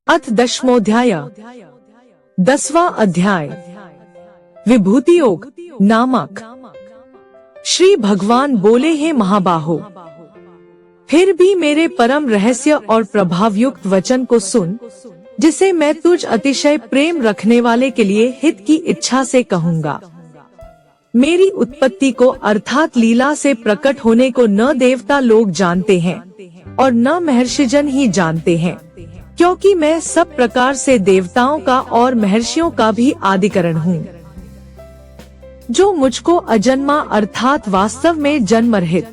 अथ दशमोऽध्याय। 10वां अध्याय। विभूति योग नामक। श्री भगवान बोले, हे महाबाहो, फिर भी मेरे परम रहस्य और प्रभावयुक्त वचन को सुन, जिसे मैं तुझ अतिशय प्रेम रखने वाले के लिए हित की इच्छा से कहूँगा। मेरी उत्पत्ति को अर्थात लीला से प्रकट होने को न देवता लोग जानते हैं और न महर्षिजन ही जानते हैं, क्योंकि मैं सब प्रकार से देवताओं का और महर्षियों का भी आदिकरण हूँ। जो मुझको अजन्मा अर्थात वास्तव में जन्म रहित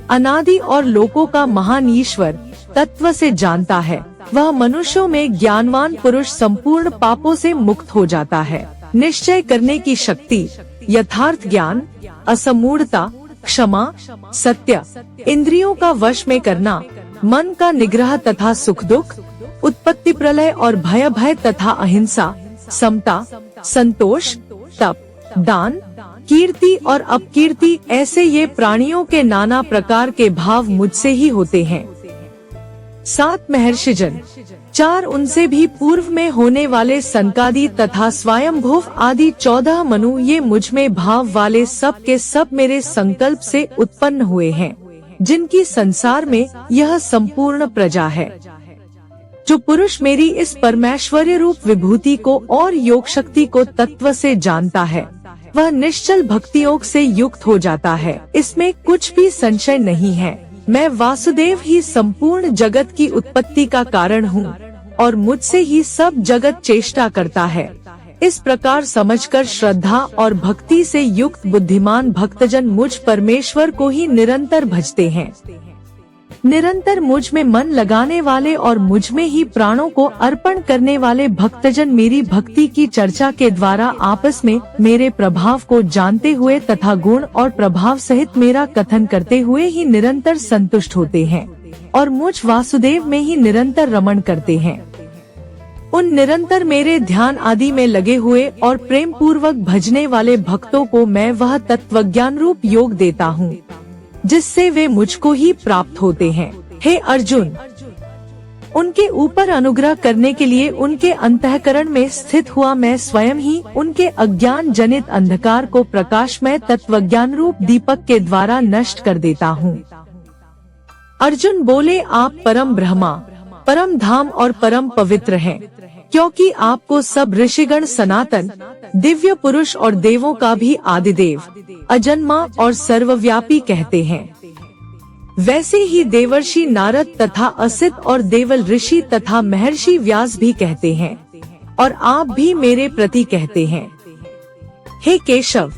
अनादि और लोकों का महान ईश्वर तत्व से जानता है, वह मनुष्यों में ज्ञानवान पुरुष संपूर्ण पापों से मुक्त हो जाता है। निश्चय करने की शक्ति, यथार्थ ज्ञान, असमूढ़ता, क्षमा, सत्य, इंद्रियों का वश में करना, मन का निग्रह तथा सुख दुख, उत्पत्ति प्रलय और भय तथा अहिंसा, समता, संतोष, तप, दान, कीर्ति और अपकीर्ति, ऐसे ये प्राणियों के नाना प्रकार के भाव मुझसे ही होते हैं। 7 महर्षिजन, 4 उनसे भी पूर्व में होने वाले सनकादि तथा स्वयंभुव आदि 14 मनु, ये मुझ में भाव वाले सब के सब मेरे संकल्प से उत्पन्न हुए हैं, जिनकी संसार में यह संपूर्ण प्रजा है। जो पुरुष मेरी इस परमेश्वर्य रूप विभूति को और योग शक्ति को तत्व से जानता है, वह निश्चल भक्ति योग से युक्त हो जाता है। इसमें कुछ भी संशय नहीं है। मैं वासुदेव ही संपूर्ण जगत की उत्पत्ति का कारण हूँ और मुझसे ही सब जगत चेष्टा करता है। इस प्रकार समझकर श्रद्धा और भक्ति से युक्त बुद्धिमान भक्तजन मुझ परमेश्वर को ही निरंतर भजते हैं। निरंतर मुझ में मन लगाने वाले और मुझ में ही प्राणों को अर्पण करने वाले भक्तजन मेरी भक्ति की चर्चा के द्वारा आपस में मेरे प्रभाव को जानते हुए तथा गुण और प्रभाव सहित मेरा कथन करते हुए ही निरंतर संतुष्ट होते हैं और मुझ वासुदेव में ही निरंतर रमण करते हैं। उन निरंतर मेरे ध्यान आदि में लगे हुए और प्रेम पूर्वक भजने वाले भक्तों को मैं वह तत्वज्ञान रूप योग देता हूँ, जिससे वे मुझको ही प्राप्त होते हैं। हे अर्जुन, उनके ऊपर अनुग्रह करने के लिए उनके अंतःकरण में स्थित हुआ मैं स्वयं ही उनके अज्ञान जनित अंधकार को प्रकाशमय तत्वज्ञान रूप दीपक के द्वारा नष्ट कर देता हूँ। अर्जुन बोले, आप परम ब्रह्मा, परम धाम और परम पवित्र हैं, क्योंकि आपको सब ऋषिगण सनातन, दिव्य पुरुष और देवों का भी आदिदेव, अजन्मा और सर्वव्यापी कहते हैं। वैसे ही देवर्षि नारद तथा असित और देवल ऋषि तथा महर्षि व्यास भी कहते हैं और आप भी मेरे प्रति कहते हैं। हे केशव,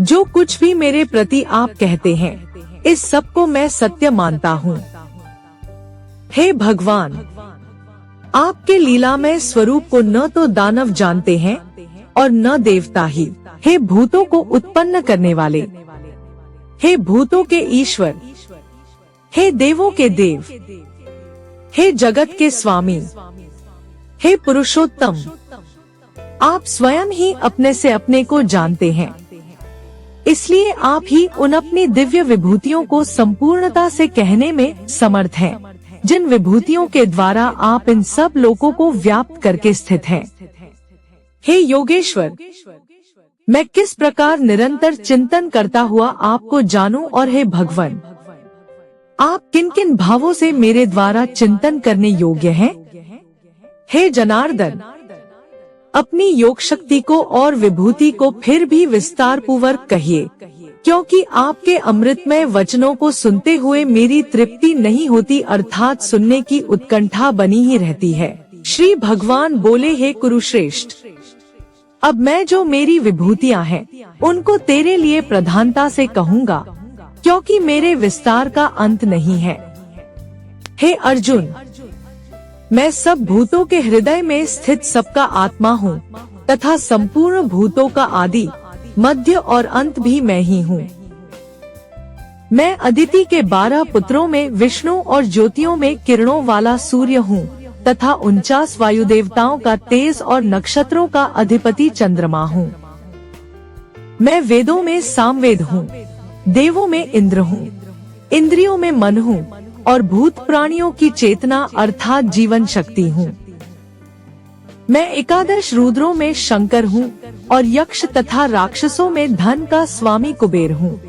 जो कुछ भी मेरे प्रति आप कहते हैं, इस सब को मैं सत्य मानता हूँ। हे भगवान, आपके लीलामय स्वरूप को न तो दानव जानते हैं और न देवता ही। हे भूतों को उत्पन्न करने वाले, हे भूतों के ईश्वर, हे देवों के देव, हे जगत के स्वामी, हे पुरुषोत्तम, आप स्वयं ही अपने से अपने को जानते हैं। इसलिए आप ही उन अपनी दिव्य विभूतियों को संपूर्णता से कहने में समर्थ हैं, जिन विभूतियों के द्वारा आप इन सब लोकों को व्याप्त करके स्थित हैं। हे योगेश्वर, मैं किस प्रकार निरंतर चिंतन करता हुआ आपको जानूं, और हे भगवान, आप किन किन भावों से मेरे द्वारा चिंतन करने योग्य हैं? हे जनार्दन, अपनी योग शक्ति को और विभूति को फिर भी विस्तार पूर्वक कहिए, क्योंकि आपके अमृतमय वचनों को सुनते हुए मेरी तृप्ति नहीं होती, अर्थात सुनने की उत्कंठा बनी ही रहती है। श्री भगवान बोले, हे कुरुश्रेष्ठ, अब मैं जो मेरी विभूतियाँ हैं, उनको तेरे लिए प्रधानता से कहूँगा, क्योंकि मेरे विस्तार का अंत नहीं है। हे अर्जुन, मैं सब भूतों के हृदय में स्थित सबका आत्मा हूँ तथा संपूर्ण भूतों का आदि, मध्य और अंत भी मैं ही हूँ। मैं अदिति के 12 पुत्रों में विष्णु और ज्योतियों में किरणों वाला सूर्य हूँ तथा 49 वायु देवताओं का तेज और नक्षत्रों का अधिपति चंद्रमा हूँ। मैं वेदों में सामवेद हूँ, देवों में इंद्र हूँ, इंद्रियों में मन हूँ और भूत प्राणियों की चेतना अर्थात जीवन शक्ति हूँ। मैं एकादश रुद्रों में शंकर हूँ और यक्ष तथा राक्षसों में धन का स्वामी कुबेर हूँ।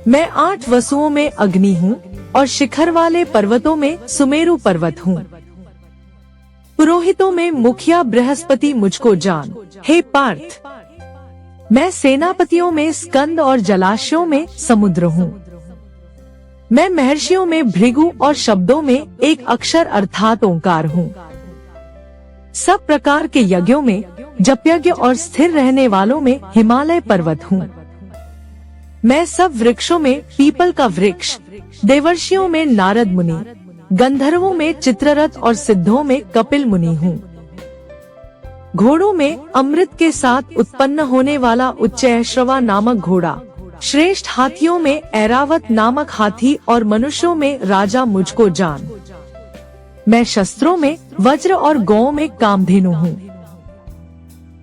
मैं 8 वसुओं में अग्नि हूँ और शिखर वाले पर्वतों में सुमेरु पर्वत हूँ। पुरोहितों में मुखिया बृहस्पति मुझको जान। हे पार्थ, मैं सेनापतियों में स्कंद और जलाशयों में समुद्र हूँ। मैं महर्षियों में भृगु और शब्दों में एक अक्षर अर्थात ओंकार हूँ। सब प्रकार के यज्ञों में जपयज्ञ और स्थिर रहने वालों में हिमालय पर्वत हूँ। मैं सब वृक्षों में पीपल का वृक्ष, देवर्षियों में नारद मुनि, गंधर्वों में चित्ररथ और सिद्धों में कपिल मुनि हूँ। घोड़ों में अमृत के साथ उत्पन्न होने वाला उच्चैश्रवा नामक घोड़ा, श्रेष्ठ हाथियों में ऐरावत नामक हाथी और मनुष्यों में राजा मुझको जान। मैं शस्त्रों में वज्र और गौओं में कामधेनु हूँ।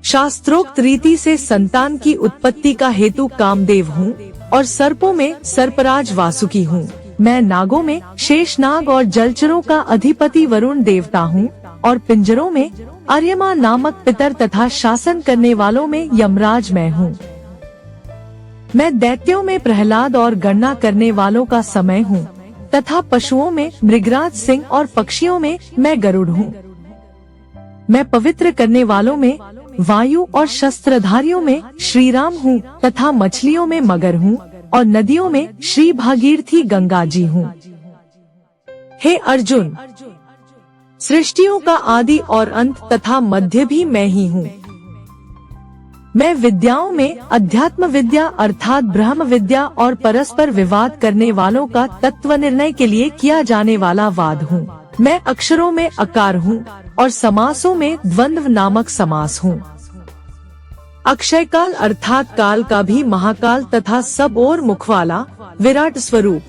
शास्त्रोक्त रीति से संतान की उत्पत्ति का हेतु कामदेव हूँ और सर्पों में सर्पराज वासुकी हूँ। मैं नागों में शेषनाग और जलचरों का अधिपति वरुण देवता हूँ और पिंजरों में अर्यमा नामक पितर तथा शासन करने वालों में यमराज मैं हूँ। मैं दैत्यों में प्रहलाद और गणना करने वालों का समय हूँ तथा पशुओं में मृगराज सिंह और पक्षियों में मैं गरुड़ हूँ। मैं पवित्र करने वालों में वायु और शस्त्रधारियों में श्री राम हूँ तथा मछलियों में मगर हूँ और नदियों में श्री भागीरथी गंगा जी हूँ। हे अर्जुन, सृष्टियों का आदि और अंत तथा मध्य भी मैं ही हूँ। मैं विद्याओं में अध्यात्म विद्या अर्थात ब्रह्म विद्या और परस्पर विवाद करने वालों का तत्व निर्णय के लिए किया जाने वाला वाद हूँ। मैं अक्षरों में अकार हूँ और समासों में द्वंद्व नामक समास हूँ। अक्षय काल अर्थात काल का भी महाकाल तथा सब और मुख वाला विराट स्वरूप,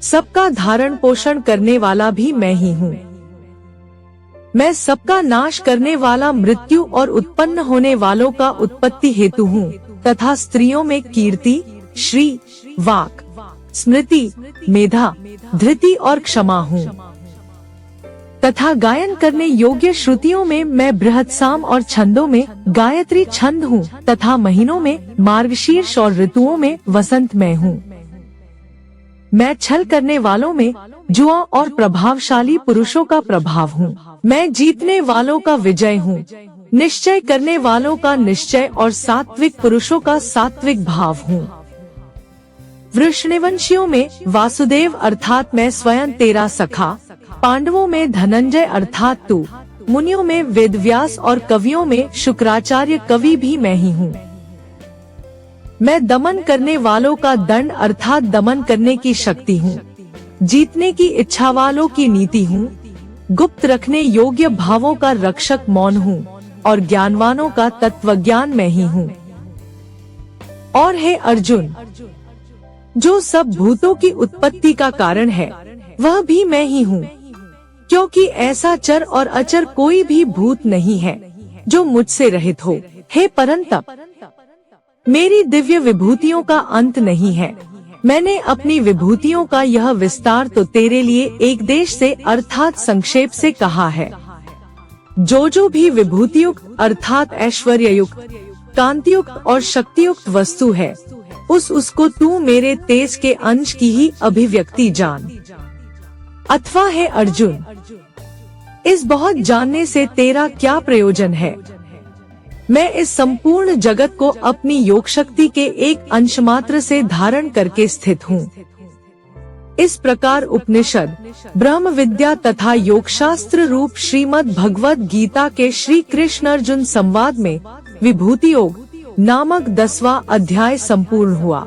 सबका धारण पोषण करने वाला भी मैं ही हूँ। मैं सबका नाश करने वाला मृत्यु और उत्पन्न होने वालों का उत्पत्ति हेतु हूँ तथा स्त्रियों में कीर्ति, श्री, वाक, स्मृति, मेधा, धृति और क्षमा हूँ तथा गायन करने योग्य श्रुतियों में मैं बृहत्साम और छंदों में गायत्री छंद हूँ तथा महीनों में मार्गशीर्ष और ऋतुओं में वसंत मैं हूँ। मैं छल करने वालों में जुआ और प्रभावशाली पुरुषों का प्रभाव हूँ। मैं जीतने वालों का विजय हूँ, निश्चय करने वालों का निश्चय और सात्विक पुरुषों का सात्विक भाव हूँ। वृषणवंशियों में वासुदेव अर्थात मैं स्वयं तेरा सखा, पांडवों में धनंजय अर्थात तू, मुनियों में वेदव्यास और कवियों में शुक्राचार्य कवि भी मैं ही हूँ। मैं दमन करने वालों का दंड अर्थात दमन करने की शक्ति हूँ, जीतने की इच्छा वालों की नीति हूँ, गुप्त रखने योग्य भावों का रक्षक मौन हूँ और ज्ञानवानों का तत्वज्ञान मैं ही हूँ। और हे अर्जुन, जो सब भूतों की उत्पत्ति का कारण है वह भी मैं ही हूँ, क्योंकि ऐसा चर और अचर कोई भी भूत नहीं है जो मुझसे रहित हो। हे परंतप, मेरी दिव्य विभूतियों का अंत नहीं है। मैंने अपनी विभूतियों का यह विस्तार तो तेरे लिए एक देश से अर्थात संक्षेप से कहा है। जो भी विभूतियुक्त अर्थात ऐश्वर्ययुक्त, कांतियुक्त और शक्तियुक्त वस्तु है उसको तू मेरे तेज के अंश की ही अभिव्यक्ति जान। अथवा हे अर्जुन, इस बहुत जानने से तेरा क्या प्रयोजन है? मैं इस संपूर्ण जगत को अपनी योग शक्ति के एक अंश मात्र से धारण करके स्थित हूँ। इस प्रकार उपनिषद, ब्रह्म विद्या तथा योग शास्त्र रूप श्रीमद् भगवद गीता के श्री कृष्ण अर्जुन संवाद में विभूति योग नामक 10वां अध्याय संपूर्ण हुआ।